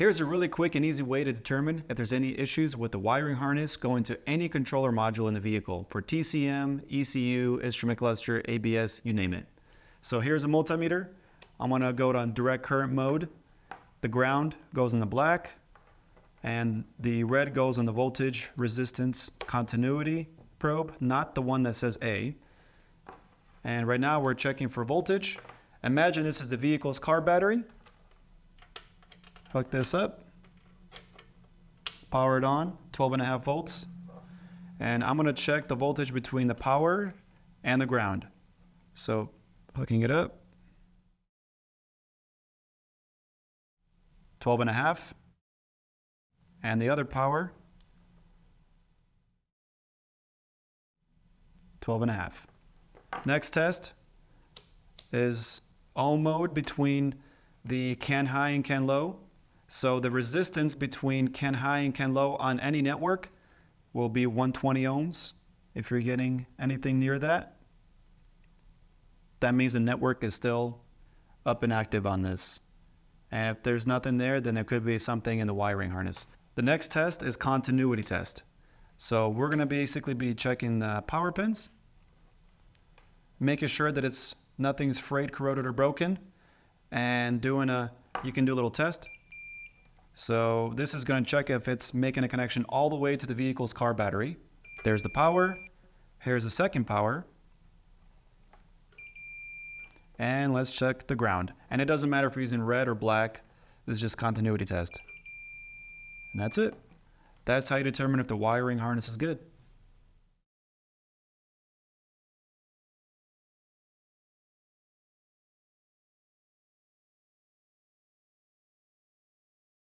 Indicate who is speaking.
Speaker 1: Here's a really quick and easy way to determine if there's any issues with the wiring harness going to any controller module in the vehicle for TCM, ECU, instrument cluster, ABS, you name it. So here's a multimeter. I'm going to go on direct current mode. The ground goes in the black and the red goes on the voltage resistance continuity probe, not the one that says A. And right now we're checking for voltage. Imagine this is the vehicle's car battery. Hook this up, power it on, 12.5 volts. And I'm going to check the voltage between the power and the ground. So hooking it up, 12.5. And the other power, 12.5. Next test is ohm mode between the CAN high and CAN low. So the resistance between CAN high and CAN low on any network will be 120 ohms. If you're getting anything near that, that means the network is still up and active on this. And if there's nothing there, then there could be something in the wiring harness. The next test is continuity test. So we're going to basically be checking the power pins, making sure that nothing's frayed, corroded, or broken, and you can do a little test. So this is going to check if it's making a connection all the way to the vehicle's car battery. There's the power. Here's the second power. And let's check the ground. And it doesn't matter if we're using red or black. This is just continuity test. And that's it. That's how you determine if the wiring harness is good.